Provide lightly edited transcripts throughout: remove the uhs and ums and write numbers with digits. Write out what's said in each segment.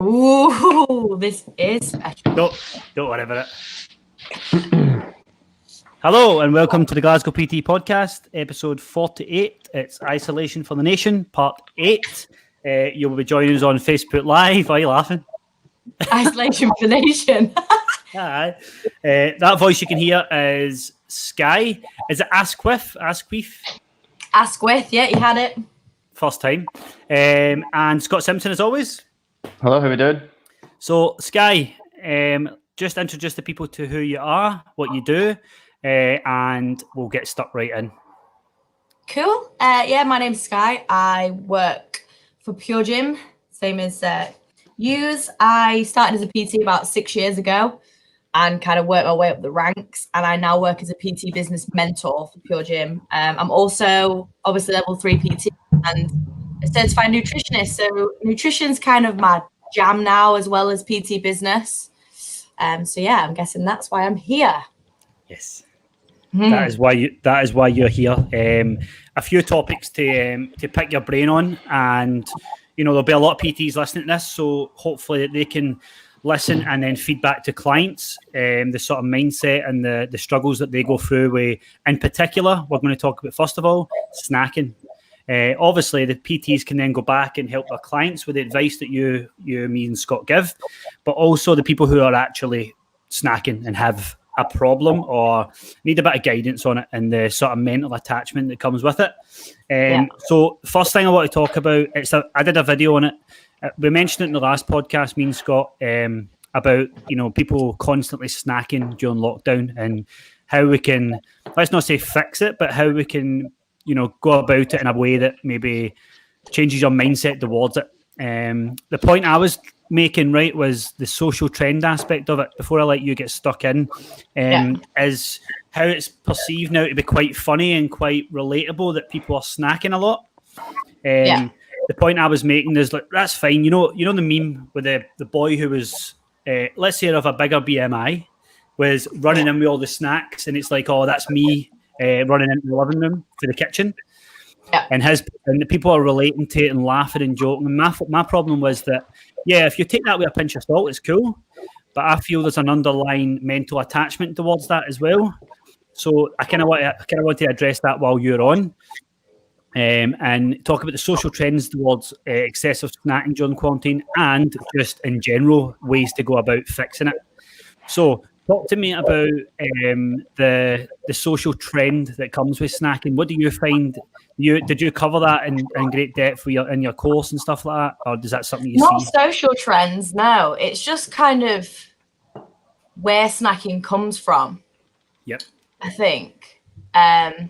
Ooh, this is special. Don't worry about it. Hello and welcome to the Glasgow PT podcast, episode 48. It's Isolation for the Nation, part 8. You will be joining us on Facebook Live. Why are you laughing? Isolation for the Nation. Aye. That voice you can hear is Sky. Is it Asquith? Asquith, yeah, you had it. First time. And Scott Simpson as always. Hello, how we doing? So, Sky, just introduce the people to who you are, what you do, and we'll get stuck right in. Cool. My name's Sky. I work for Pure Gym, same as yous. I started as a PT about 6 years ago and kind of worked my way up the ranks. And I now work as a PT business mentor for Pure Gym. I'm also obviously level 3 PT and a certified nutritionist. So nutrition's kind of my jam now as well as PT business. I'm guessing that's why I'm here. Yes. That is why you're here. A few topics to pick your brain on, and there'll be a lot of PTs listening to this, so hopefully they can listen and then feedback to clients, the sort of mindset and the struggles that they go through with. In particular, we're going to talk about, first of all, snacking. Obviously, the PTs can then go back and help their clients with the advice that you, me, and Scott give, but also the people who are actually snacking and have a problem or need a bit of guidance on it and the sort of mental attachment that comes with it. So first thing I want to talk about, I did a video on it. We mentioned it in the last podcast, me and Scott, about people constantly snacking during lockdown and how we can, let's not say fix it, but how we can go about it in a way that maybe changes your mindset towards it. The point I was making, right, was the social trend aspect of it, before I let you get stuck in, is how it's perceived now to be quite funny and quite relatable that people are snacking a lot. The point I was making is, like, that's fine. You know the meme with the boy who was, let's say, of a bigger BMI, was running in with all the snacks, and it's like, oh, that's me running into the living room for the kitchen. And the people are relating to it and laughing and joking. And my problem was that, if you take that with a pinch of salt, it's cool. But I feel there's an underlying mental attachment towards that as well. So I kind of want to address that while you're on, and talk about the social trends towards excessive snacking during quarantine, and just in general ways to go about fixing it. So talk to me about the social trend that comes with snacking. What do you find? Did you cover that in great depth in your course and stuff like that, or is that something you see? Not social trends, no. It's just kind of where snacking comes from. Yep. I think, and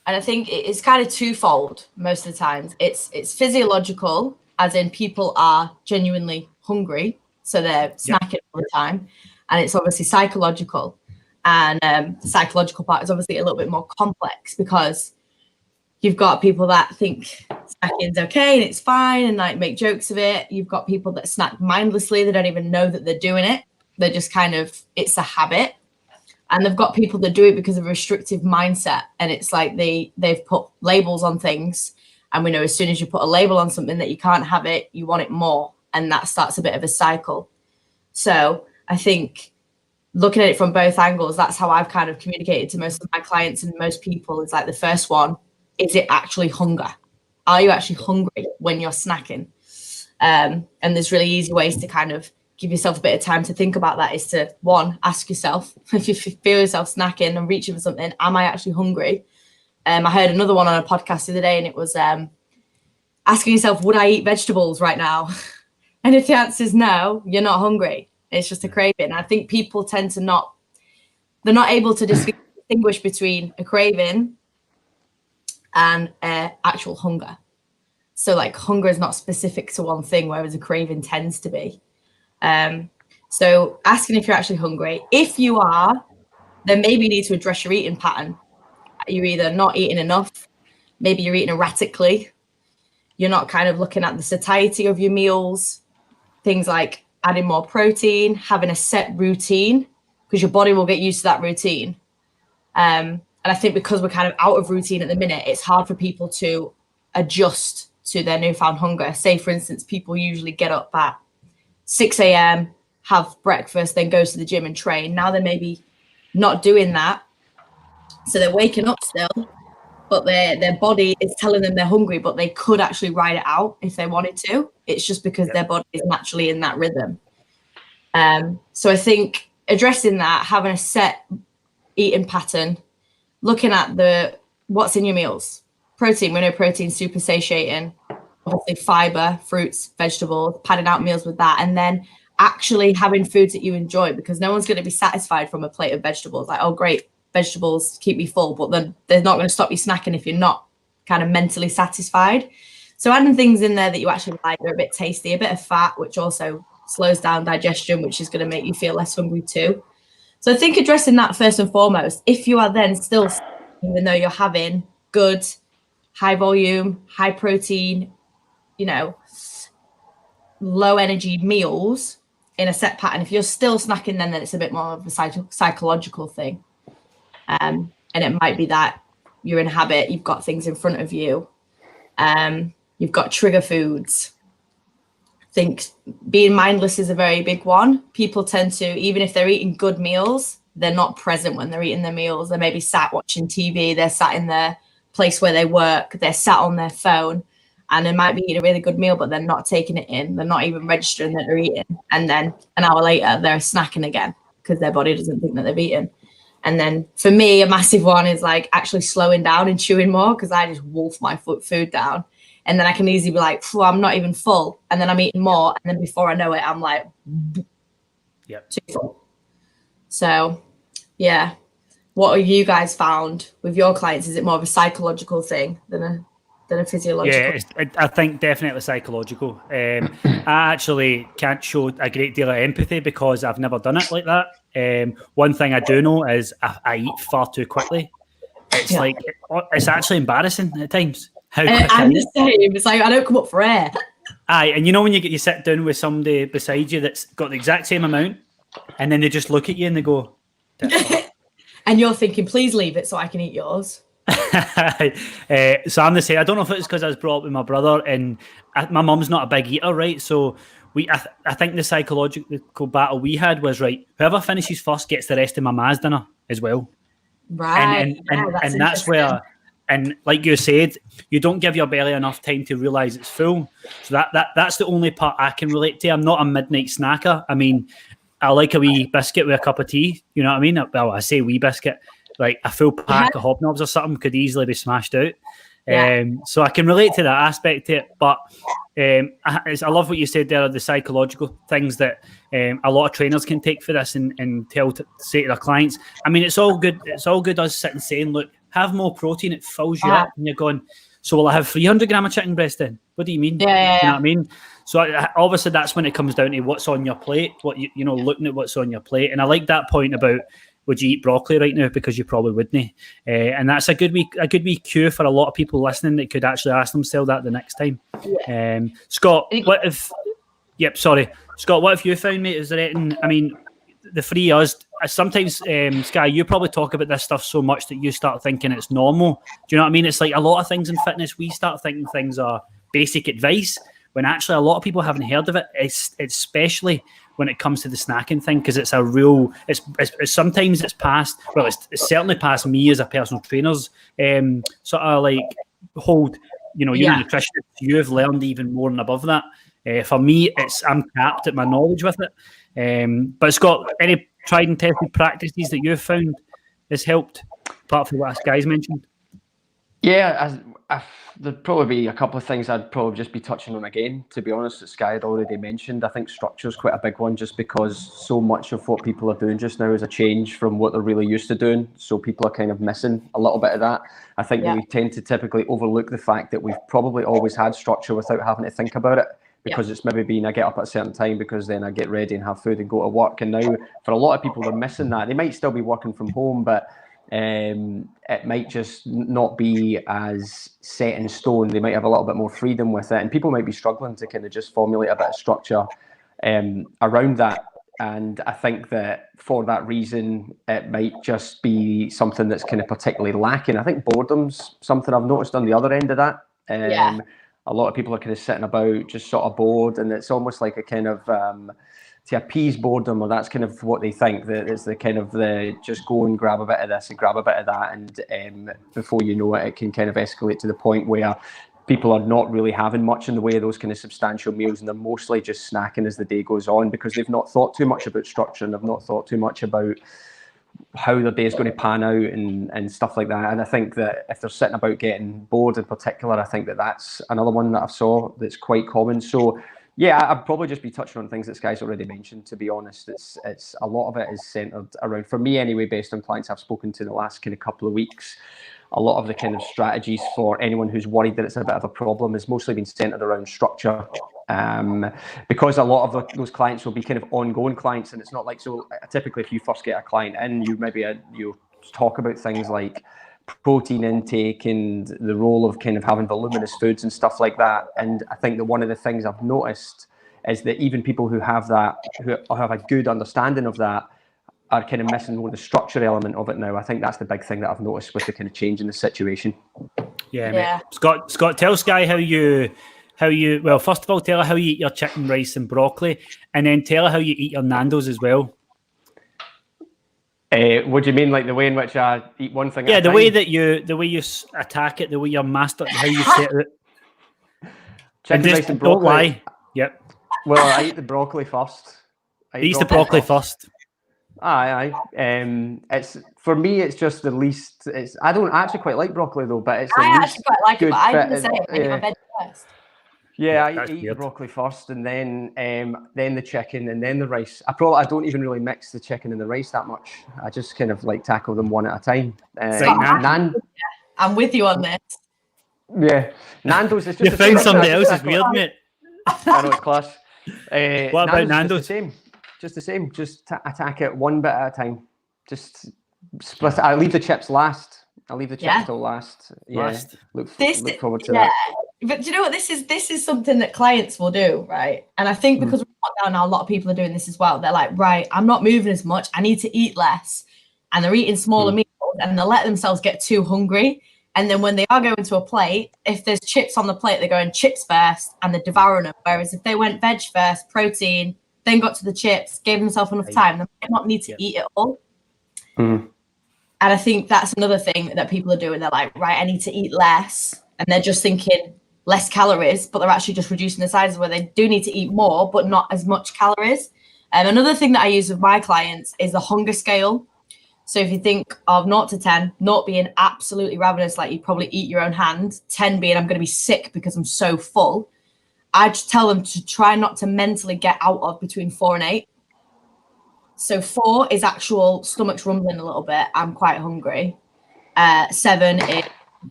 I think it's kind of twofold most of the times. It's physiological, as in people are genuinely hungry, so they're snacking all the time. And it's obviously psychological. And the psychological part is obviously a little bit more complex, because you've got people that think snacking's okay and it's fine and like make jokes of it. You've got people that snack mindlessly. They don't even know that they're doing it. They're just it's a habit. And they've got people that do it because of a restrictive mindset. And it's like they've put labels on things. And we know as soon as you put a label on something that you can't have it, you want it more. And that starts a bit of a cycle. So I think looking at it from both angles, that's how I've kind of communicated to most of my clients and most people. It's like the first one, is it actually hunger? Are you actually hungry when you're snacking? And there's really easy ways to kind of give yourself a bit of time to think about that, is to, one, ask yourself, if you feel yourself snacking and reaching for something, am I actually hungry? I heard another one on a podcast the other day, and it was asking yourself, would I eat vegetables right now? And if the answer is no, you're not hungry. It's just a craving. I think people tend to they're not able to distinguish between a craving and actual hunger. So like hunger is not specific to one thing, whereas a craving tends to be. So asking if you're actually hungry. If you are, then maybe you need to address your eating pattern. You're either not eating enough, maybe you're eating erratically, you're not kind of looking at the satiety of your meals, things like adding more protein, having a set routine, because your body will get used to that routine. And I think because we're kind of out of routine at the minute, it's hard for people to adjust to their newfound hunger. Say, for instance, people usually get up at 6 a.m., have breakfast, then go to the gym and train. Now they're maybe not doing that. So they're waking up still, but their body is telling them they're hungry, but they could actually ride it out if they wanted to. It's just because their body is naturally in that rhythm. So I think addressing that, having a set eating pattern, looking at what's in your meals. Protein, we know protein's super satiating. Obviously fiber, fruits, vegetables, padding out meals with that, and then actually having foods that you enjoy, because no one's going to be satisfied from a plate of vegetables. Like, oh, great, vegetables keep me full, but then they're not going to stop you snacking if you're not kind of mentally satisfied. So adding things in there that you actually like, they're a bit tasty, a bit of fat, which also slows down digestion, which is going to make you feel less hungry too. So I think addressing that first and foremost, if you are then still, even though you're having good, high volume, high protein, low energy meals in a set pattern, if you're still snacking, then it's a bit more of a psychological thing. And it might be that you're in habit, you've got things in front of you, you've got trigger foods. I think being mindless is a very big one. People tend to, even if they're eating good meals, they're not present when they're eating their meals. They may be sat watching TV, they're sat in their place where they work, they're sat on their phone, and they might be eating a really good meal, but they're not taking it in. They're not even registering that they're eating. And then an hour later, they're snacking again because their body doesn't think that they've eaten. And then for me, a massive one is like actually slowing down and chewing more, because I just wolf my food down. And then I can easily be like, I'm not even full. And then I'm eating more. And then before I know it, I'm like, too full. So, yeah. What have you guys found with your clients? Is it more of a psychological thing than a physiological? Yeah, I think definitely psychological. I actually can't show a great deal of empathy because I've never done it like that. One thing I do know is I eat far too quickly. It's like, it's actually embarrassing at times. I'm the same. It's like, I don't come up for air. Aye, and when you sit down with somebody beside you that's got the exact same amount, and then they just look at you and they go, and you're thinking, please leave it so I can eat yours. So I'm the same. I don't know if it's because I was brought up with my brother, and my mum's not a big eater, right? So I think the psychological battle we had was, right, whoever finishes first gets the rest of my ma's dinner as well. Right. And that's where, and like you said, you don't give your belly enough time to realise it's full. So that's the only part I can relate to. I'm not a midnight snacker. I mean, I like a wee biscuit with a cup of tea. You know what I mean? Well, I say wee biscuit. Like a full pack of hobnobs or something could easily be smashed out. So I can relate to that aspect to it. But I love what you said there, the psychological things that a lot of trainers can take for this and say to their clients. I mean, it's all good. It's all good us sitting saying, look, have more protein. It fills you up. And you're going, so will I have 300 grams of chicken breast then? What do you mean? Yeah. You know what I mean? So obviously that's when it comes down to what's on your plate, looking at what's on your plate. And I like that point about, would you eat broccoli right now? Because you probably wouldn't. And that's a good wee cue for a lot of people listening that could actually ask themselves that the next time. Yeah. Scott, Scott, what have you found, mate? Is there anything, I mean, the three of us, sometimes, Sky, you probably talk about this stuff so much that you start thinking it's normal. Do you know what I mean? It's like a lot of things in fitness, we start thinking things are basic advice, when actually a lot of people haven't heard of it, especially when it comes to the snacking thing, because it's a real, it's sometimes it's past, well, it's certainly past me as a personal trainer's sort of like hold, you're a nutritionist, you've learned even more and above that. For me, I'm capped at my knowledge with it. But Scott, any tried and tested practices that you've found has helped, apart from what Sky's mentioned? Yeah, there'd probably be a couple of things I'd probably just be touching on again, to be honest, that Sky had already mentioned. I think structure is quite a big one, just because so much of what people are doing just now is a change from what they're really used to doing. So people are kind of missing a little bit of that. I think that we tend to typically overlook the fact that we've probably always had structure without having to think about it, because it's maybe been I get up at a certain time because then I get ready and have food and go to work. And now for a lot of people, they're missing that. They might still be working from home, but it might just not be as set in stone. They might have a little bit more freedom with it, and people might be struggling to kind of just formulate a bit of structure around that. And I think that for that reason, it might just be something that's kind of particularly lacking. I think boredom's something I've noticed on the other end of that. A lot of people are kind of sitting about just sort of bored, and it's almost like a kind of to appease boredom, or that's kind of what they think, that it's the kind of the just go and grab a bit of this and grab a bit of that, and before you know it, it can kind of escalate to the point where people are not really having much in the way of those kind of substantial meals, and they're mostly just snacking as the day goes on because they've not thought too much about structure, and they've not thought too much about how their day is going to pan out and stuff like that. And I think that if they're sitting about getting bored in particular, I think that that's another one that I've saw that's quite common. So yeah, I'd probably just be touching on things that Sky's already mentioned, to be honest. It's a lot of it is centered around, for me anyway, based on clients I've spoken to in the last kind of couple of weeks, a lot of the kind of strategies for anyone who's worried that it's a bit of a problem has mostly been centered around structure. Because a lot of those clients will be kind of ongoing clients, and it's not like, so typically if you first get a client in, you talk about things like protein intake and the role of kind of having voluminous foods and stuff like that. And I think that one of the things I've noticed is that even people who have a good understanding of that are kind of missing more the structure element of it now. I think that's the big thing that I've noticed with the kind of change in the situation. Yeah, mate. Scott, tell Sky how you well, first of all, tell her how you eat your chicken, rice and broccoli, and then tell her how you eat your Nando's as well. What do you mean, like the way in which I eat one thing? Yeah, the way you attack it, the way you master, how you set it. Chicken, rice and broccoli. Don't lie. Yep. Well, I eat the broccoli first. He eats the broccoli first. Aye. It's, for me, it's just the least. I don't actually quite like broccoli though, but it's. I actually quite like it, but I didn't say it. I eat my veg first. Yeah, I eat the broccoli first, and then the chicken, and then the rice. I don't even really mix the chicken and the rice that much. I just kind of like tackle them one at a time. I'm with you on this. Yeah, Nando's is just. You found somebody else is weird, mate. I know, it's class. What about Nando's? Just the same. Just attack it one bit at a time. Just split. I leave the chips last. I'll leave the chips till last. Yeah. Look forward to that. But do you know what? This is something that clients will do, right? And I think because we're locked down now, a lot of people are doing this as well. They're like, right, I'm not moving as much. I need to eat less. And they're eating smaller meals, and they'll let themselves get too hungry. And then when they are going to a plate, if there's chips on the plate, they're going chips first and they're devouring them. Whereas if they went veg first, protein, then got to the chips, gave themselves enough time, they might not need to eat it all. And I think that's another thing that people are doing. They're like, right, I need to eat less. And they're just thinking less calories, but they're actually just reducing the sizes where they do need to eat more, but not as much calories. And another thing that I use with my clients is the hunger scale. So if you think of 0 to 10, 0 being absolutely ravenous, like you probably eat your own hand, 10 being I'm going to be sick because I'm so full, I just tell them to try not to mentally get out of between 4 and 8. So 4 is actual stomach's rumbling a little bit. I'm quite hungry. 7 is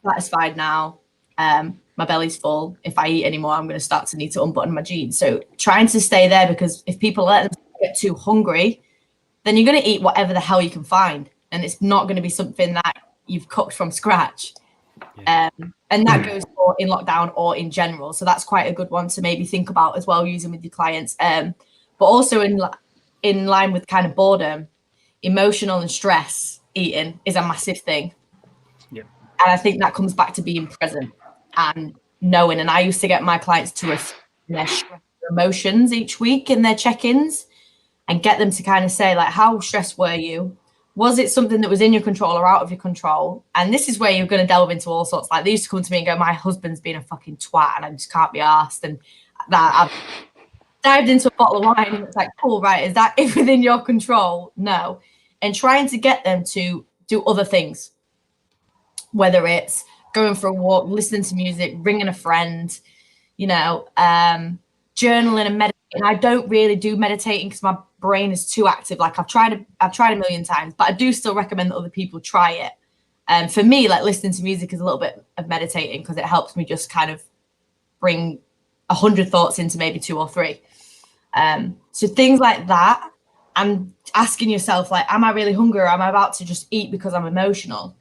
satisfied now. My belly's full. If I eat anymore, I'm going to start to need to unbutton my jeans. So trying to stay there, because if people let them get too hungry, then you're going to eat whatever the hell you can find. And it's not going to be something that you've cooked from scratch. And that goes for in lockdown or in general. So that's quite a good one to maybe think about as well, using with your clients. But also in line with kind of boredom, emotional and stress eating is a massive thing. And I think that comes back to being present and knowing. And I used to get my clients to reflect their emotions each week in their check-ins and get them to kind of say, like, how stressed were you? Was it something that was in your control or out of your control? And this is where you're going to delve into all sorts. Like, they used to come to me and go, my husband's being a fucking twat and I just can't be arsed. And that I've dived into a bottle of wine and it's like, cool, right, is that within your control? No. And trying to get them to do other things, whether it's going for a walk, listening to music, ringing a friend, journaling and meditating. I don't really do meditating because my brain is too active. Like I've tried a million times, but I do still recommend that other people try it. For me, like listening to music is a little bit of meditating because it helps me just kind of bring 100 thoughts into maybe 2 or 3. So things like that, and asking yourself, like, am I really hungry or am I about to just eat because I'm emotional?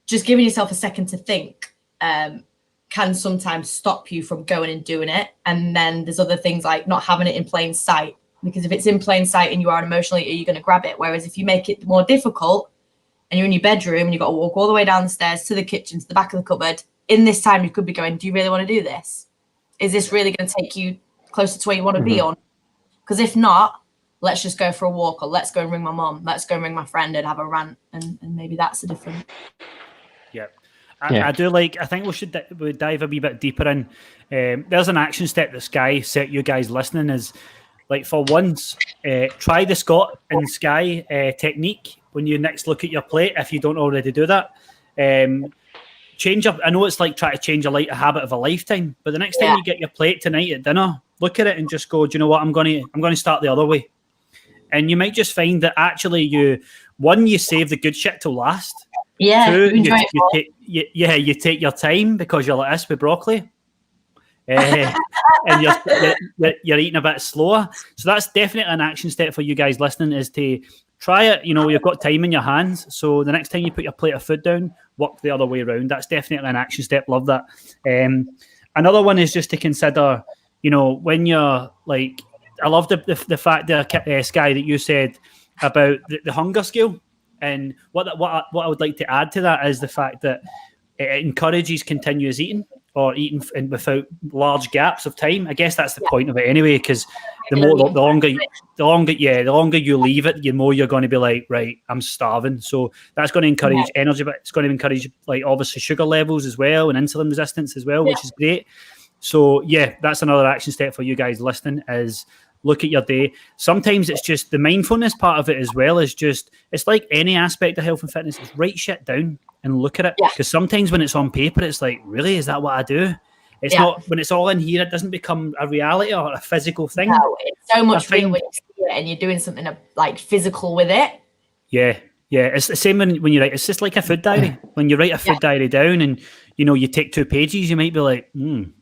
Just giving yourself a second to think can sometimes stop you from going and doing it. And then there's other things like not having it in plain sight, because if it's in plain sight and you are an emotional eater, you're going to grab it. Whereas if you make it more difficult and you're in your bedroom and you've got to walk all the way down the stairs to the kitchen, to the back of the cupboard, in this time you could be going, do you really want to do this? Is this really going to take you closer to where you want to be on? Because if not, let's just go for a walk, or let's go and ring my mom. Let's go and ring my friend and have a rant. And maybe that's the difference. Yeah. I do like, I think we'll dive a wee bit deeper in. There's an action step that Sky set you guys listening is, like, for once, try the Scott and Sky technique when you next look at your plate, if you don't already do that. Change up. I know it's like trying to change a habit of a lifetime, but the next time you get your plate tonight at dinner, look at it and just go, do you know what? I'm going to start the other way. And you might just find that actually you save the good shit till last. Yeah, two, you take your time because you're like this with broccoli. And you're eating a bit slower. So that's definitely an action step for you guys listening, is to try it. You know, you've got time in your hands. So the next time you put your plate of food down, work the other way around. That's definitely an action step. Love that. Another one is just to consider, you know, when you're like, I love the fact that, Sky, that you said about the hunger scale. And what I would like to add to that is the fact that it encourages continuous eating, or eating without large gaps of time. I guess that's the point of it anyway, because the longer you leave it, the more you're going to be like, right, I'm starving. So that's going to encourage energy, but it's going to encourage, like, obviously sugar levels as well and insulin resistance as well, which is great. So yeah, that's another action step for you guys listening, is look at your day. Sometimes it's just the mindfulness part of it as well, is just, it's like any aspect of health and fitness, is write shit down and look at it. Because sometimes when it's on paper, it's like, really, is that what I do? It's not, when it's all in here, it doesn't become a reality or a physical thing. No, it's so much real when you see it and you're doing something like physical with it. Yeah. It's the same when you write. It's just like a food diary. When you write a food diary down and, you know, you take 2 pages, you might be like,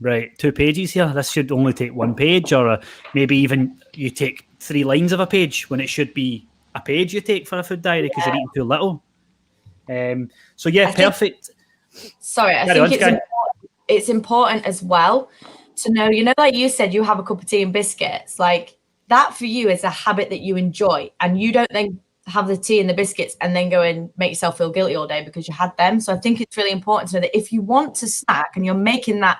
right, 2 pages here. This should only take 1 page, or maybe even you take 3 lines of a page when it should be a page you take for a food diary because you're eating too little. So yeah, perfect. I think it's important as well to know, you know, like you said, you have a cup of tea and biscuits. Like, that for you is a habit that you enjoy, and you don't then have the tea and the biscuits and then go and make yourself feel guilty all day because you had them. So I think it's really important to know that if you want to snack and you're making that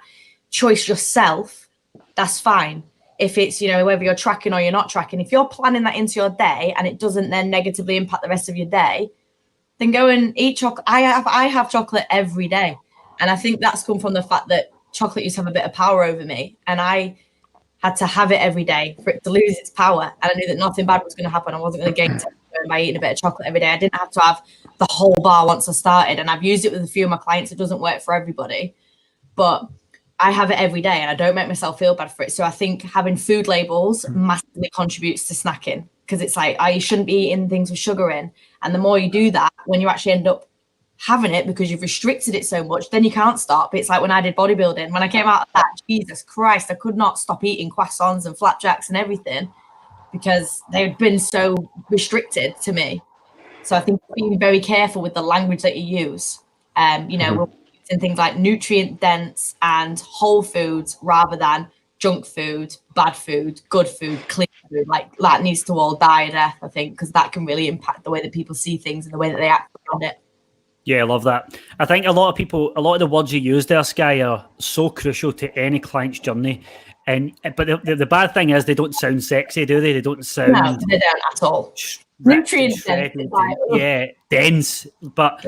choice yourself, that's fine. If it's, you know, whether you're tracking or you're not tracking, if you're planning that into your day and it doesn't then negatively impact the rest of your day, then go and eat chocolate. I have chocolate every day. And I think that's come from the fact that chocolate used to have a bit of power over me, and I had to have it every day for it to lose its power. And I knew that nothing bad was going to happen. I wasn't going to gain by eating a bit of chocolate every day. I didn't have to have the whole bar once I started. And I've used it with a few of my clients. It doesn't work for everybody, but I have it every day and I don't make myself feel bad for it. So I think having food labels massively contributes to snacking, because it's like, you shouldn't be eating things with sugar in. And the more you do that, when you actually end up having it because you've restricted it so much, then you can't stop. It's like when I did bodybuilding, when I came out of that, Jesus Christ, I could not stop eating croissants and flapjacks and everything because they've been so restricted to me. So I think being very careful with the language that you use. You know, we're using things like nutrient dense and whole foods rather than junk food, bad food, good food, clean food. Like, that needs to all die a death, I think, because that can really impact the way that people see things and the way that they act around it. Yeah, I love that. I think a lot of the words you use there, Sky, are so crucial to any client's journey. But the bad thing is they don't sound sexy, do they? They don't sound... No, they don't at all. Nutrient dense. But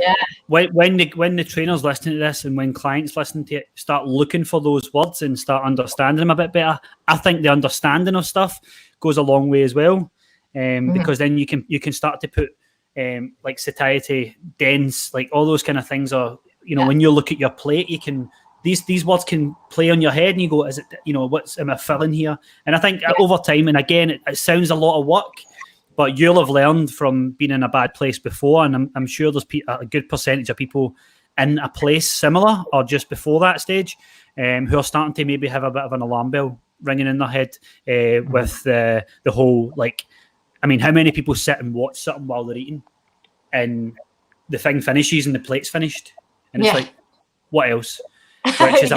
when the trainers listening to this and when clients listen to it start looking for those words and start understanding them a bit better, I think the understanding of stuff goes a long way as well. Because then you can start to put like satiety, dense, like all those kind of things are, you know, when you look at your plate, you can... These words can play on your head and you go, is it, you know, am I filling here? And I think over time, and again, it sounds a lot of work, but you'll have learned from being in a bad place before. And I'm sure there's a good percentage of people in a place similar or just before that stage who are starting to maybe have a bit of an alarm bell ringing in their head with the whole, like, I mean, how many people sit and watch something while they're eating and the thing finishes and the plate's finished? And it's like, what else? Which is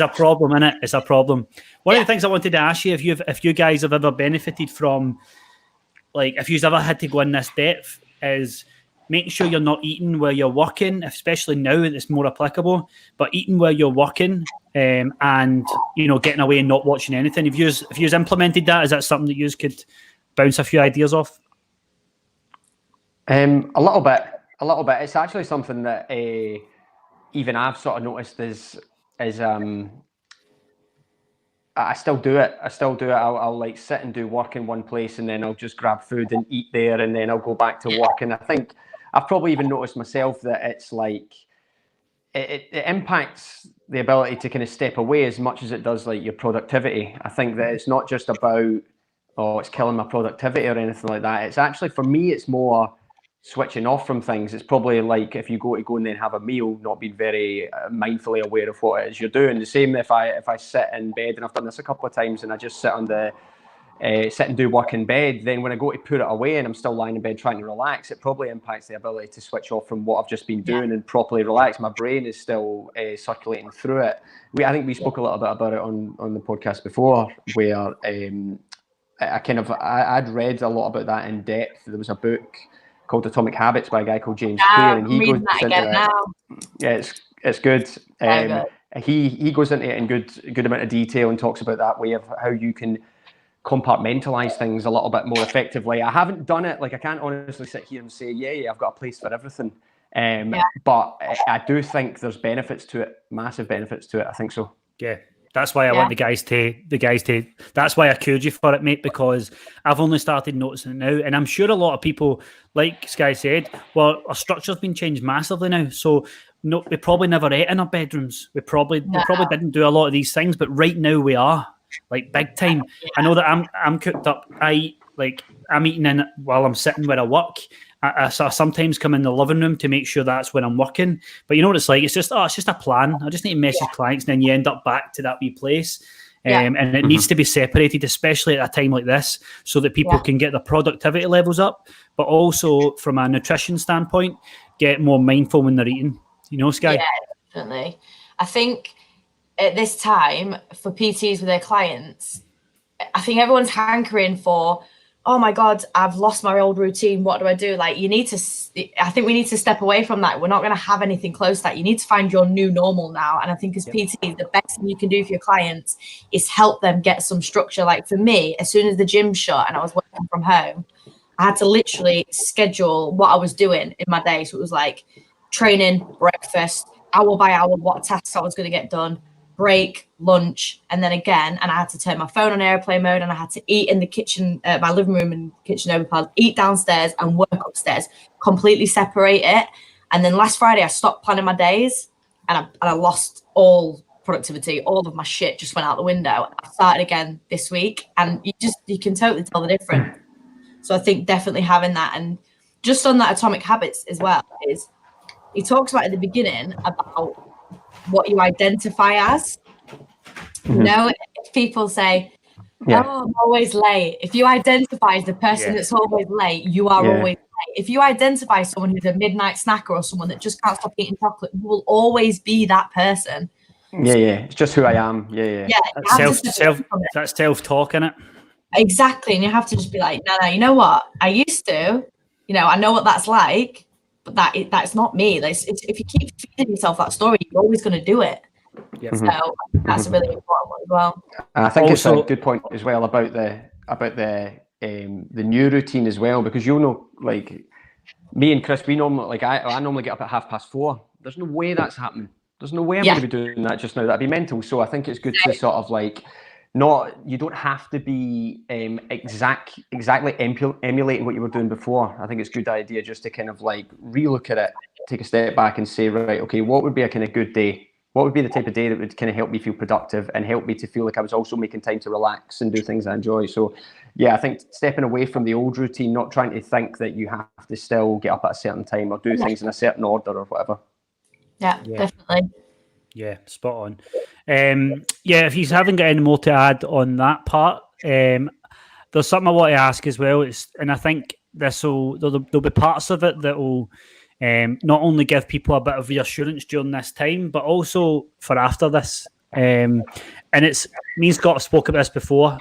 a problem, innit? It's a problem. One of the things I wanted to ask you, if you guys have ever benefited from, like, if you've ever had to go in this depth, is making sure you're not eating where you're working, especially now that it's more applicable, but eating where you're working and, you know, getting away and not watching anything. If you've implemented that, is that something that you could bounce a few ideas off? A little bit. It's actually something that even I've sort of noticed is I still do it. I'll like sit and do work in one place, and then I'll just grab food and eat there, and then I'll go back to work. And I think I've probably even noticed myself that it's like it impacts the ability to kind of step away as much as it does like your productivity. I think that it's not just about, oh, it's killing my productivity or anything like that. It's actually, for me, it's more switching off from things. It's probably like if you go and then have a meal, not being very mindfully aware of what it is you're doing. The same if I sit in bed, and I've done this a couple of times, and I just sit and do work in bed, then when I go to put it away and I'm still lying in bed trying to relax, it probably impacts the ability to switch off from what I've just been doing and properly relax. My brain is still circulating through it. I think we spoke a little bit about it on the podcast before, where I'd read a lot about that in depth. There was a book called Atomic Habits by a guy called James Clear, and he goes into it. Now. Yeah, it's good. He goes into it in good amount of detail and talks about that way of how you can compartmentalize things a little bit more effectively. I haven't done it. Like, I can't honestly sit here and say, yeah, I've got a place for everything. But I do think there's benefits to it, massive benefits to it. I think so. Yeah. That's why I want the guys to. That's why I cued you for it, mate, because I've only started noticing it now, and I'm sure a lot of people, like Sky said, well, our structure's been changed massively now. So no, we probably never ate in our bedrooms. We probably didn't do a lot of these things, but right now we are, like, big time. I know that I'm cooked up. I'm eating in while I'm sitting where I work. I sometimes come in the living room to make sure that's when I'm working. But you know what it's like? It's just a plan. I just need to message clients, and then you end up back to that wee place. And it needs to be separated, especially at a time like this, so that people can get their productivity levels up, but also from a nutrition standpoint, get more mindful when they're eating. You know, Sky? Yeah, definitely. I think at this time, for PTs with their clients, I think everyone's hankering for, oh my God, I've lost my old routine. What do I do? Like, I think we need to step away from that. We're not going to have anything close to that. You need to find your new normal now. And I think as PT, the best thing you can do for your clients is help them get some structure. Like, for me, as soon as the gym shut and I was working from home, I had to literally schedule what I was doing in my day. So it was like training, breakfast, hour by hour, what tasks I was going to get done, break, lunch, and then again. And I had to turn my phone on airplane mode, and I had to eat in the kitchen, my living room and kitchen overpad, eat downstairs and work upstairs, completely separate it. And then last Friday I stopped planning my days, and I lost all productivity. All of my shit just went out the window. I started again this week, and you can totally tell the difference. So I think definitely having that, and just on that Atomic Habits as well, is he talks about at the beginning about what you identify as. You know, if people say, oh, I'm always late. If you identify as the person that's always late, you are always late. If you identify as someone who's a midnight snacker or someone that just can't stop eating chocolate, you will always be that person. It's just who I am. That's self-talk, innit? Exactly. And you have to just be like, no, you know what? I used to, I know what that's like, but that's not me. If you keep feeding yourself that story, you're always going to do it. Yep. So that's a really important one as well. And I think it's a good point as well about the new routine as well, because like me and Chris, we normally, like I normally get up at 4:30. There's no way that's happening. There's no way I'm going to be doing that just now. That'd be mental. So I think it's good to sort of like, you don't have to be exactly emulating what you were doing before. I think it's a good idea just to kind of like relook at it, take a step back and say, right, okay, what would be a kind of good day? What would be the type of day that would kind of help me feel productive and help me to feel like I was also making time to relax and do things I enjoy? So I think stepping away from the old routine, not trying to think that you have to still get up at a certain time or do things in a certain order or whatever. Yeah, definitely. Yeah, spot on. If you haven't got any more to add on that part, there's something I want to ask as well. And I think there'll be parts of it that will not only give people a bit of reassurance during this time, but also for after this. And it's me and Scott have spoke about this before,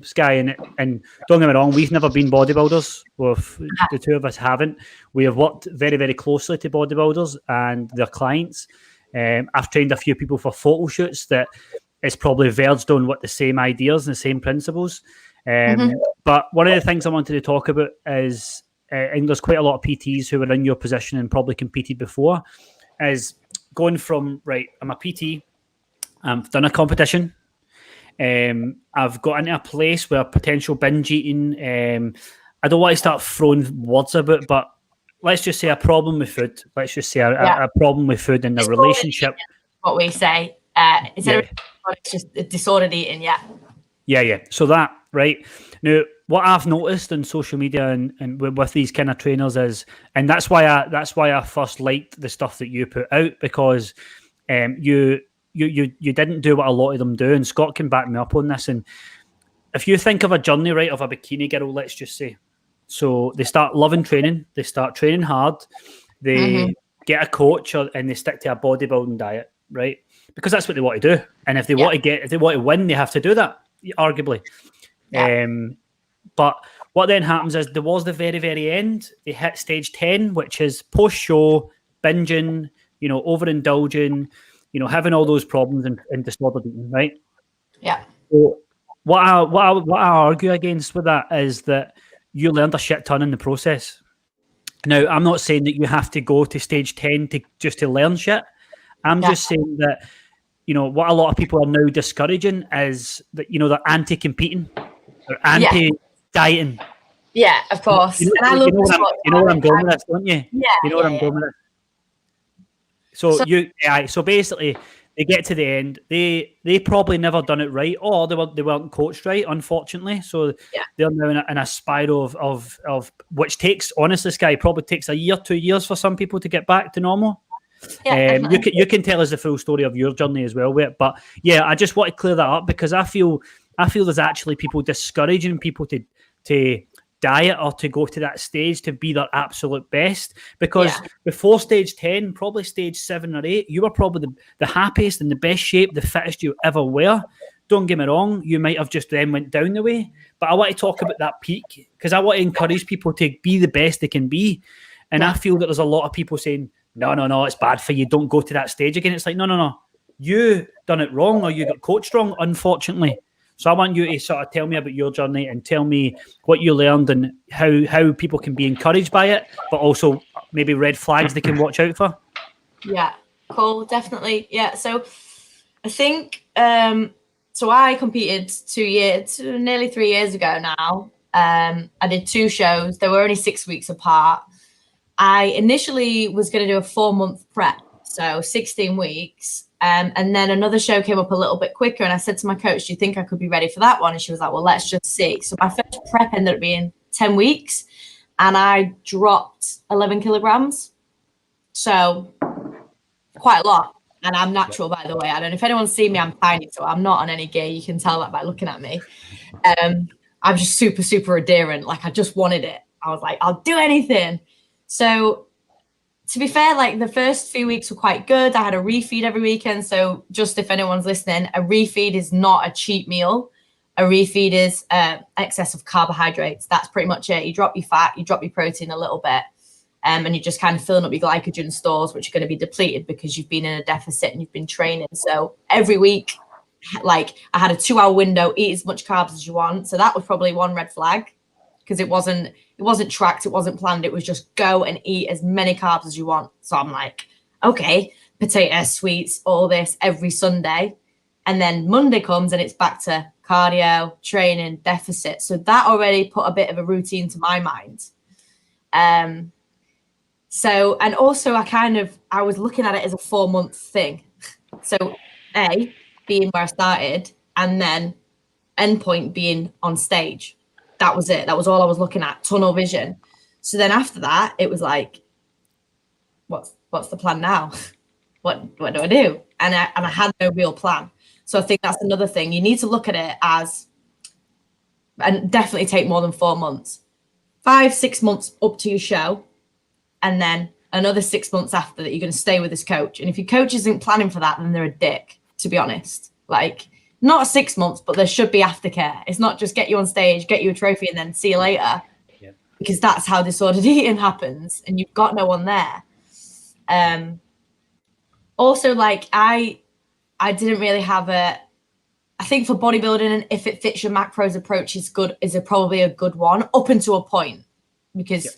Sky, and don't get me wrong, we've never been bodybuilders. The two of us haven't. We have worked very, very closely to bodybuilders and their clients. I've trained a few people for photo shoots that it's probably verged on what the same ideas and the same principles. But one of the things I wanted to talk about is, and there's quite a lot of PTs who are in your position and probably competed before, is going from, right, I'm a PT, I've done a competition, I've got into a place where potential binge eating, I don't want to start throwing words about, but let's just say a problem with food. Let's just say a problem with food in the relationship. What we say, instead of it's just disordered eating, Yeah. So that, right? Now, what I've noticed in social media and with these kind of trainers is, and that's why I first liked the stuff that you put out, because you didn't do what a lot of them do, and Scott can back me up on this. And if you think of a journey, right, of a bikini girl, let's just say, so they start loving training, they start training hard, they get a coach, and they stick to a bodybuilding diet, right? Because that's what they want to do. And if they want to win, they have to do that, arguably. But what then happens is towards the very, very end, they hit stage 10, which is post-show, binging, overindulging, having all those problems and disordered eating, right? Yeah. So what I argue against with that is that you learned a shit ton in the process. Now, I'm not saying that you have to go to stage 10 to learn shit. I'm just saying that, what a lot of people are now discouraging is that, they're anti-competing, they're anti-dieting. Yeah, of course. You know where I'm going with this, don't you? Yeah. You know where I'm going with this. So basically, they get to the end. They probably never done it right, or they weren't coached right, unfortunately. So they're now in a spiral of which takes, honestly, Sky, probably takes a year, 2 years for some people to get back to normal. Yeah, you can tell us the full story of your journey as well, but I just want to clear that up, because I feel there's actually people discouraging people to diet or to go to that stage to be their absolute best, because before stage 10, probably stage 7 or 8, you were probably the happiest and the best shape, the fittest you ever were. Don't get me wrong, you might have just then went down the way, but I want to talk about that peak, because I want to encourage people to be the best they can be. And I feel that there's a lot of people saying, no, it's bad for you, don't go to that stage again. It's like, no, you done it wrong, or you got coached wrong, unfortunately. So I want you to sort of tell me about your journey and tell me what you learned and how people can be encouraged by it, but also maybe red flags they can watch out for. Yeah, cool, definitely. Yeah, so I think, so I competed nearly 3 years ago now. I did 2 shows. They were only 6 weeks apart. I initially was going to do a 4-month prep, so 16 weeks. And then another show came up a little bit quicker, and I said to my coach, do you think I could be ready for that one? And she was like, well, let's just see. So my first prep ended up being 10 weeks, and I dropped 11 kilograms. So quite a lot. And I'm natural, by the way. I don't know if anyone's seen me, I'm tiny, so I'm not on any gear. You can tell that by looking at me. I'm just super, super adherent. Like, I just wanted it. I was like, I'll do anything. So to be fair, like, the first few weeks were quite good. I had a refeed every weekend. So just if anyone's listening, a refeed is not a cheat meal. A refeed is excess of carbohydrates. That's pretty much it. You drop your fat, you drop your protein a little bit, and you're just kind of filling up your glycogen stores, which are going to be depleted because you've been in a deficit and you've been training. So every week, like, I had a 2-hour window, eat as much carbs as you want. So that was probably one red flag, because it wasn't tracked, it wasn't planned. It was just go and eat as many carbs as you want. So I'm like, okay, potato, sweets, all this every Sunday. And then Monday comes and it's back to cardio, training, deficit. So that already put a bit of a routine to my mind. So, and also I was looking at it as a 4-month thing. So A, being where I started, and then endpoint being on stage. That was it. That was all I was looking at, tunnel vision. So then after that, it was like, what's the plan now? What do I do? And I had no real plan. So I think that's another thing. You need to look at it as, and definitely take more than 4 months, 5-6 months up to your show. And then another 6 months after that, you're going to stay with this coach. And if your coach isn't planning for that, then they're a dick. to be honest. Like, not 6 months, but there should be aftercare. It's not just get you on stage, get you a trophy, and then see you later. Yeah. Because that's how disordered eating happens, and you've got no one there. Also, like, I didn't really have I think for bodybuilding, and if it fits your macros approach is probably a good one up until a point, because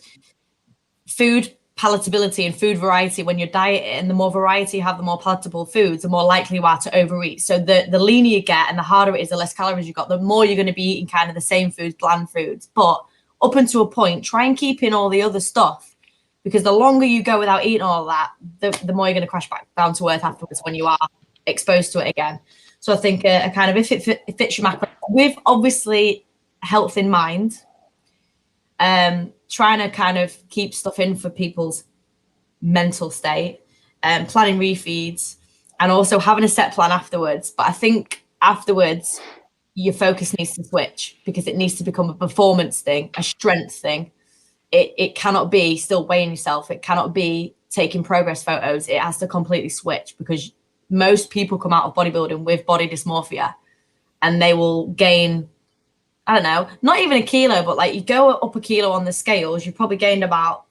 food palatability and food variety, when you're dieting, the more variety you have, the more palatable foods, the more likely you are to overeat. So the leaner you get and the harder it is, the less calories you got, the more you're going to be eating kind of the same foods, bland foods. But up until a point, try and keep in all the other stuff, because the longer you go without eating all that, the more you're going to crash back down to earth afterwards when you are exposed to it again. So I think a kind of, if it fits your macro, with obviously health in mind, trying to kind of keep stuff in for people's mental state, planning refeeds, and also having a set plan afterwards. But I think afterwards, your focus needs to switch, because it needs to become a performance thing, a strength thing. It cannot be still weighing yourself. It cannot be taking progress photos. It has to completely switch, because most people come out of bodybuilding with body dysmorphia, and they will gain, I don't know, not even a kilo, but like you go up a kilo on the scales, you've probably gained about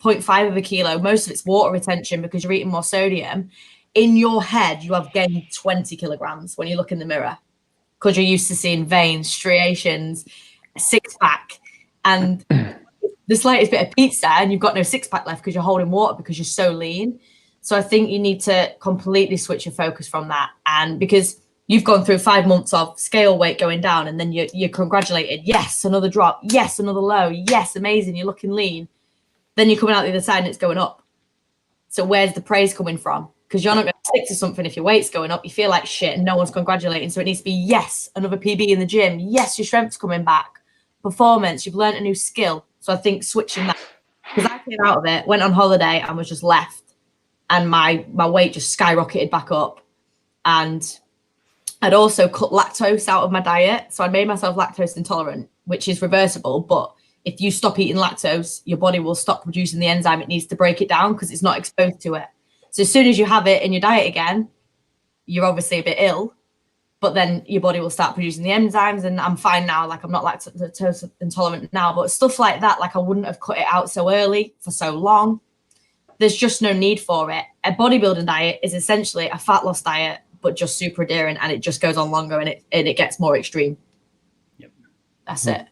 0.5 of a kilo. Most of it's water retention because you're eating more sodium. In your head, you have gained 20 kilograms when you look in the mirror, because you're used to seeing veins, striations, a six-pack, and the slightest bit of pizza and you've got no six-pack left because you're holding water because you're so lean. So I think you need to completely switch your focus from that. And because you've gone through 5 months of scale weight going down, and then you're congratulated. Yes, another drop. Yes, another low. Yes, amazing. You're looking lean. Then you're coming out the other side and it's going up. So where's the praise coming from? Because you're not going to stick to something if your weight's going up. You feel like shit and no one's congratulating. So it needs to be, yes, another PB in the gym. Yes, your strength's coming back. Performance, you've learned a new skill. So I think switching that, because I came out of it, went on holiday and was just left. And my weight just skyrocketed back up. And I'd also cut lactose out of my diet. So I made myself lactose intolerant, which is reversible. But if you stop eating lactose, your body will stop producing the enzyme it needs to break it down, because it's not exposed to it. So as soon as you have it in your diet again, you're obviously a bit ill, but then your body will start producing the enzymes. And I'm fine now. Like, I'm not lactose intolerant now, but stuff like that, like I wouldn't have cut it out so early for so long. There's just no need for it. A bodybuilding diet is essentially a fat loss diet, but just super adherent, and it just goes on longer, and it gets more extreme. Yep. That's it.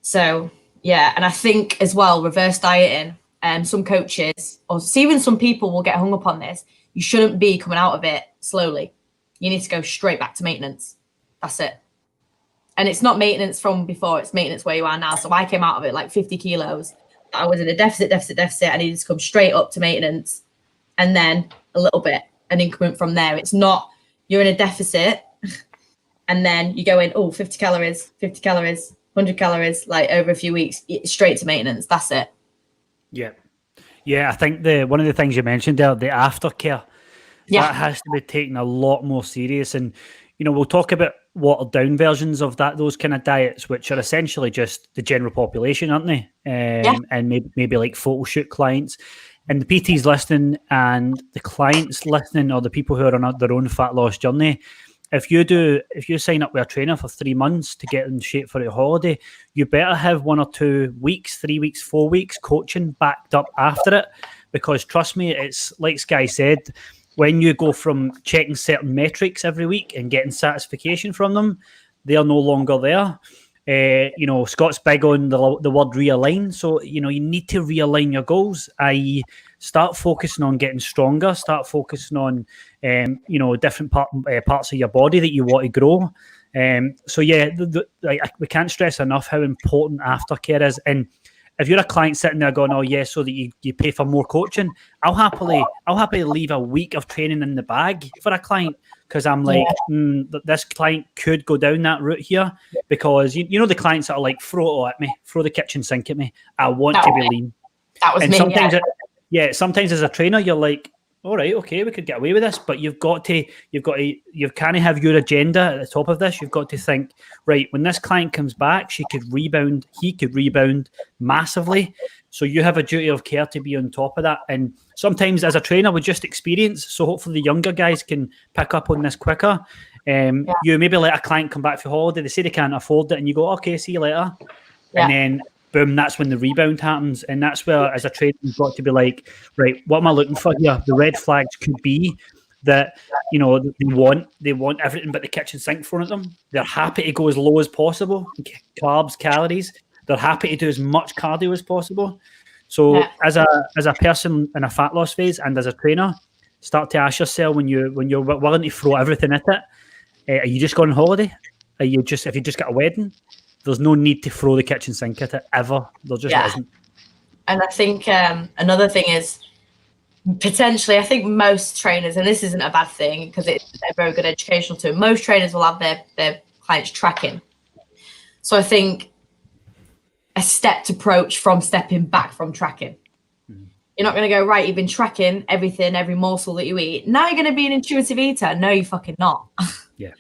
So yeah, and I think as well, reverse dieting, some coaches or even some people will get hung up on this. You shouldn't be coming out of it slowly. You need to go straight back to maintenance. That's it. And it's not maintenance from before, it's maintenance where you are now. So I came out of it like 50 kilos. I was in a deficit. I needed to come straight up to maintenance, and then a little bit, an increment from there. It's not you're in a deficit and then you go in, 50 calories, 100 calories, like over a few weeks, straight to maintenance. That's it. Yeah. I think one of the things you mentioned there, the aftercare, that has to be taken a lot more serious. And we'll talk about watered down versions of those kind of diets, which are essentially just the general population, aren't they? And maybe like photo shoot clients. And the PTs listening and the clients listening, or the people who are on their own fat loss journey, if you sign up with a trainer for 3 months to get in shape for a holiday, you better have 1 or 2 weeks, 3 weeks, 4 weeks coaching backed up after it. Because trust me, it's like Sky said, when you go from checking certain metrics every week and getting satisfaction from them, they are no longer there. Scott's big on the word realign. So, you need to realign your goals, i.e. start focusing on getting stronger, start focusing on, different parts of your body that you want to grow. We can't stress enough how important aftercare is. And if you're a client sitting there going, oh yeah, so that you pay for more coaching, I'll happily leave a week of training in the bag for a client, because I'm like, this client could go down that route here, because you know the clients that are like, throw it at me, throw the kitchen sink at me. I want to be lean. That was and me. Sometimes, sometimes as a trainer, you're like, all right, okay, we could get away with this, but you can't have your agenda at the top of this. You've got to think, right, when this client comes back, he could rebound massively. So you have a duty of care to be on top of that. And sometimes as a trainer with just experience, so hopefully the younger guys can pick up on this quicker. You maybe let a client come back for holiday, they say they can't afford it, and you go, okay, see you later. And then boom, that's when the rebound happens. And that's where, as a trainer, you've got to be like, right, what am I looking for here? The red flags could be that, you know, they want everything but the kitchen sink thrown at them. They're happy to go as low as possible, carbs, calories. They're happy to do as much cardio as possible. So as a person in a fat loss phase and as a trainer, start to ask yourself when you're willing to throw everything at it, are you just going on holiday? Have you just got a wedding? There's no need to throw the kitchen sink at it ever. There just isn't. And I think another thing is potentially, I think most trainers, and this isn't a bad thing because it's a very good educational tool, most trainers will have their clients tracking. So I think a stepped approach from stepping back from tracking. You're not going to go, right, you've been tracking everything, every morsel that you eat. Now you're going to be an intuitive eater. No, you're fucking not. Yeah.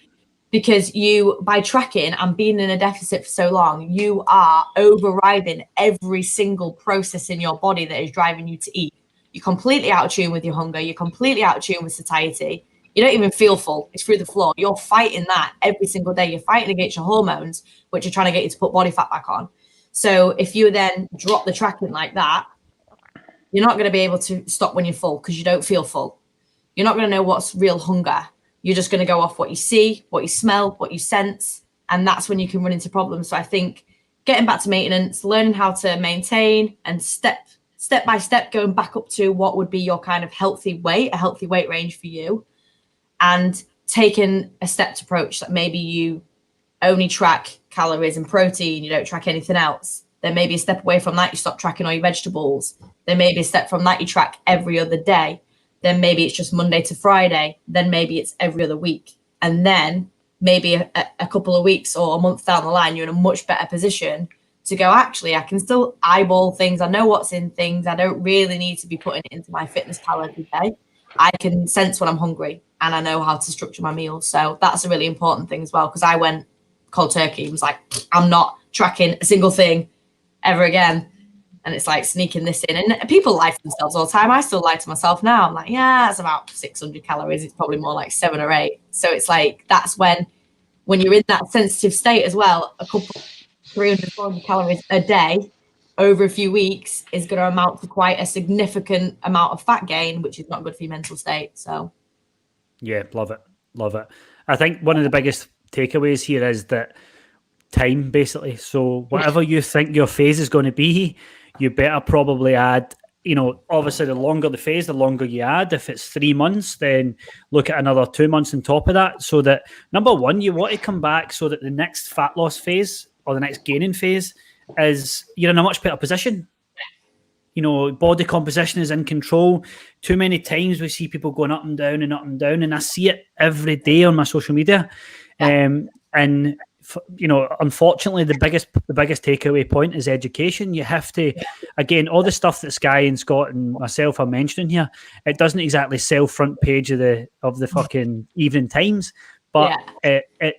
Because you, by tracking and being in a deficit for so long, you are overriding every single process in your body that is driving you to eat. You're completely out of tune with your hunger. You're completely out of tune with satiety. You don't even feel full. It's through the floor. You're fighting that every single day. You're fighting against your hormones, which are trying to get you to put body fat back on. So if you then drop the tracking like that, you're not going to be able to stop when you're full because you don't feel full. You're not going to know what's real hunger. You're just going to go off what you see, what you smell, what you sense, and that's when you can run into problems. So I think getting back to maintenance, learning how to maintain, and step by step going back up to what would be your kind of healthy weight range for you, and taking a stepped approach that maybe you only track calories and protein, you don't track anything else. Then maybe a step away from that, you stop tracking all your vegetables. Then maybe a step from that, you track every other day. Then maybe it's just Monday to Friday. Then maybe it's every other week. And then maybe a couple of weeks or a month down the line, you're in a much better position to go, actually, I can still eyeball things. I know what's in things. I don't really need to be putting it into my fitness pal every day. I can sense when I'm hungry and I know how to structure my meals. So that's a really important thing as well, because I went cold turkey. It was like, I'm not tracking a single thing ever again. And it's like sneaking this in. And people lie to themselves all the time. I still lie to myself now. I'm like, yeah, it's about 600 calories. It's probably more like 7 or 8. So it's like, that's when you're in that sensitive state as well, a couple 300, 400 calories a day over a few weeks is going to amount to quite a significant amount of fat gain, which is not good for your mental state. So yeah, love it. I think one of the biggest takeaways here is that time, basically. So whatever you think your phase is going to be, you better probably add, obviously the longer the phase, the longer you add. If it's 3 months, then look at another 2 months on top of that, so that, number one, you want to come back so that the next fat loss phase or the next gaining phase is you're in a much better position. Body composition is in control. Too many times we see people going up and down, and I see it every day on my social media. Unfortunately, the biggest takeaway point is education. You have to, again, all the stuff that Sky and Scott and myself are mentioning here, it doesn't exactly sell front page of the fucking Evening Times. But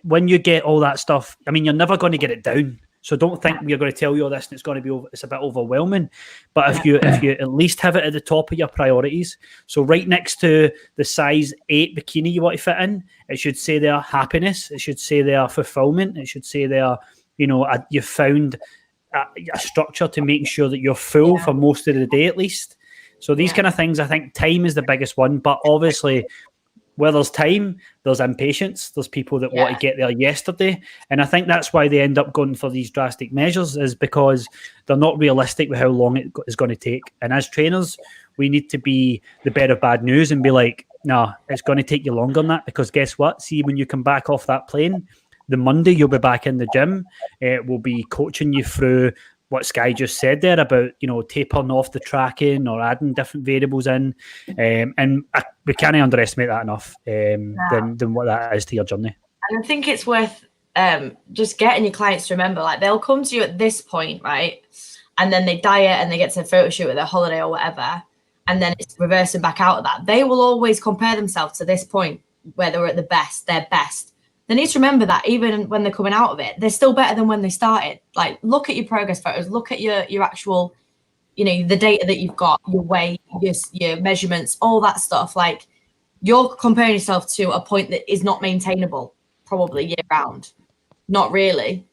when you get all that stuff, I mean, you're never going to get it down. So don't think we're going to tell you all this and it's a bit overwhelming. But if you at least have it at the top of your priorities, so right next to the size 8 bikini you want to fit in, it should say there happiness. It should say there fulfillment. It should say there, you found a structure to make sure that you're full for most of the day at least. So these kind of things, I think time is the biggest one. But obviously, where there's time, there's impatience. There's people that want to get there yesterday. And I think that's why they end up going for these drastic measures, is because they're not realistic with how long it is going to take. And as trainers, we need to be the bearer of bad news and be like, nah, it's going to take you longer than that, because guess what? See, when you come back off that plane, the Monday you'll be back in the gym. We'll be coaching you through what Sky just said there about, tapering off the tracking or adding different variables in. And we can't underestimate that enough than what that is to your journey. And I think it's worth just getting your clients to remember, like, they'll come to you at this point, right? And then they diet and they get to a photo shoot at their holiday or whatever. and then it's reversing back out of that. They will always compare themselves to this point where they're at their best. They need to remember that even when they're coming out of it, they're still better than when they started. Like, look at your progress photos, look at your actual, the data that you've got, your weight, your measurements, all that stuff. Like, you're comparing yourself to a point that is not maintainable, probably year round. Not really.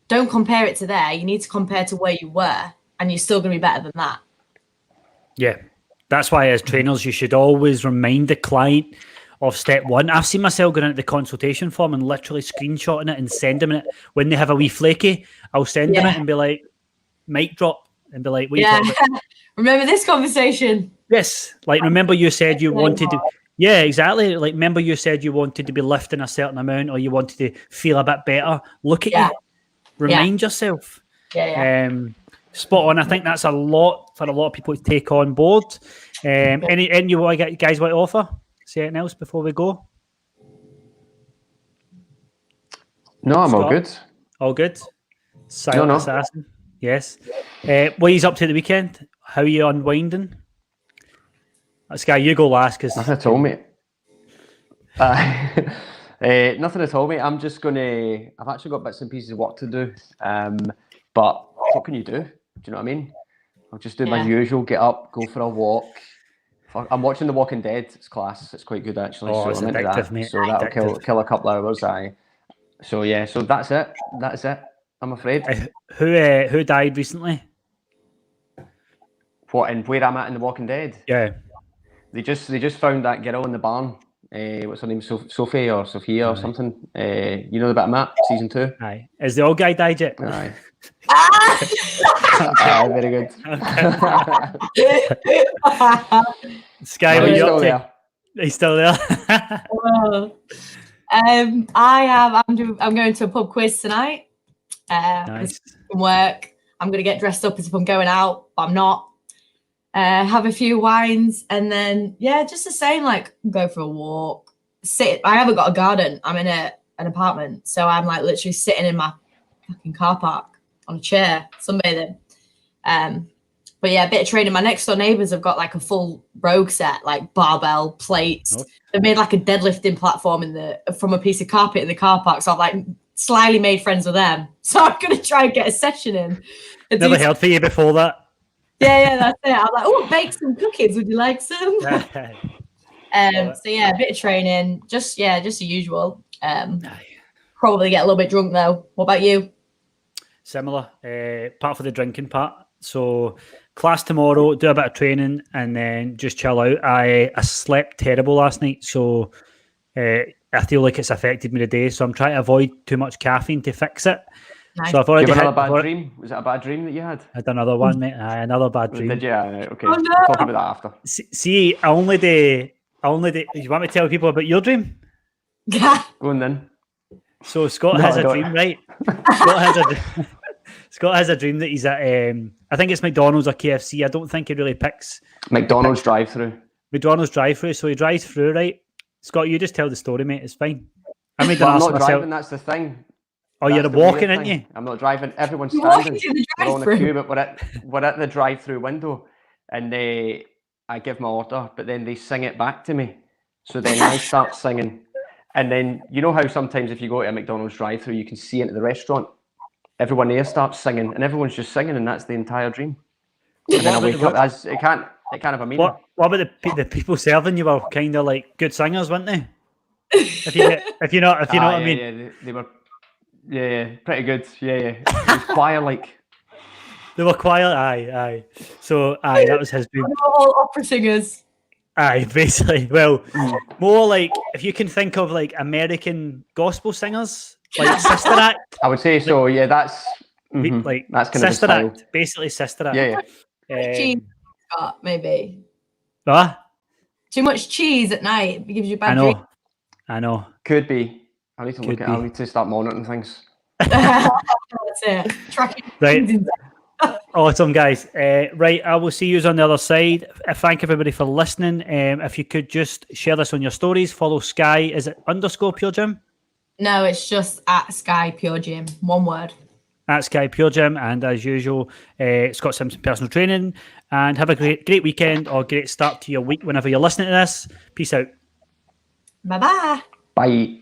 Don't compare it to there. You need to compare to where you were, and you're still going to be better than that. Yeah. That's why as trainers, you should always remind the client of step one. I've seen myself going into the consultation form and literally screenshotting it and sending it. When they have a wee flaky, I'll send them it and be like, mic drop, and be like, what are you talking about? Remember this conversation? Yes. Like, remember you said you wanted to... Yeah, exactly. Like, remember you said you wanted to be lifting a certain amount, or you wanted to feel a bit better. Look at you. Remind yourself. Spot on. I think that's a lot for a lot of people to take on board. Any you guys want to offer? Say anything else before we go? No, I'm Scott? all good. All good? Silent assassin. Yes. What are you up to the weekend? How are you unwinding? Sky, you go last. Cause nothing at all, mate. Nothing at all, mate. I'm just gonna. I've actually got bits and pieces of work to do. But what can you do? Do you know what I mean? I'll just do my usual. Get up, go for a walk. I'm watching The Walking Dead. It's class. It's quite good actually. Oh, so it's I'm addictive, into that. mate. So that'll kill a couple of hours. So yeah. So that's it. That's it. I'm afraid. Who died recently? What, and where I'm at in The Walking Dead? Yeah. They just found that girl in the barn. What's her name? Sophie or Sophia or something. You know the bit of Matt, season 2? Aye. Is the old guy died yet? Aye. Aye, very good. Sky, no, are he's you still up to? there. He's still there. I'm going to a pub quiz tonight. Nice. From work. I'm going to get dressed up as if I'm going out, but I'm not. Have a few wines, and then just the same. Like, go for a walk. Sit. I haven't got a garden. I'm in an apartment, so I'm like literally sitting in my fucking car park on a chair, sunbathing. But yeah, a bit of training. My next door neighbours have got like a full rogue set, like barbell plates. Oh. They've made like a deadlifting platform from a piece of carpet in the car park. So I've like slyly made friends with them. So I'm gonna try and get a session in. Never heard for you before that. Yeah, that's it. I'm like, oh, bake some cookies. Would you like some? So yeah, a bit of training. Just the usual. Probably get a little bit drunk though. What about you? Similar. Apart from the drinking part. So class tomorrow, do a bit of training, and then just chill out. I slept terrible last night, so I feel like it's affected me today. So I'm trying to avoid too much caffeine to fix it. Nice. So I've already had another bad dream. Was it a bad dream that you had? I had another one, mate. Another bad dream. Did you? Okay. Oh, no. We'll talk about that after. See, I only do. You want me to tell people about your dream? Go on then. So Scott has a dream, right? Scott has a dream that he's at. I think it's McDonald's or KFC. I don't think he really picks McDonald's drive-through. McDonald's drive-through. So he drives through, right? Scott, you just tell the story, mate. It's fine. I'm not driving. That's the thing. Oh, you're walking, aren't you? I'm not driving. Everyone's standing. We're on the queue, but we're at the drive-through window, and I give my order, but then they sing it back to me. So then I start singing, and then you know how sometimes if you go to a McDonald's drive-through, you can see into the restaurant. Everyone there starts singing, and everyone's just singing, and that's the entire dream. And then I wake up as it can't have a meaning. What about the people serving you were kind of like good singers, weren't they? If you know what I mean. Yeah, they were. Yeah, pretty good. Yeah. It was choir like. They were quiet. Aye. So that was his dream. All opera singers. Aye, basically. Well, more like if you can think of like American gospel singers, like Sister Act. I would say so. Yeah, that's like that's kind Sister of Act. Basically, Sister Act. Yeah. Cheese, maybe. What? Too much cheese at night gives you bad dreams. I know. Could be. I need to look at. I need to start monitoring things. That's it. Tracking. Right. Awesome, guys. Right, I will see you on the other side. Thank everybody for listening. If you could just share this on your stories, follow Sky. Is it _Pure Gym? No, it's just at Sky Pure Gym. One word. at Sky Pure Gym, and as usual, Scott Simpson Personal Training. And have a great weekend or great start to your week whenever you're listening to this. Peace out. Bye-bye. Bye.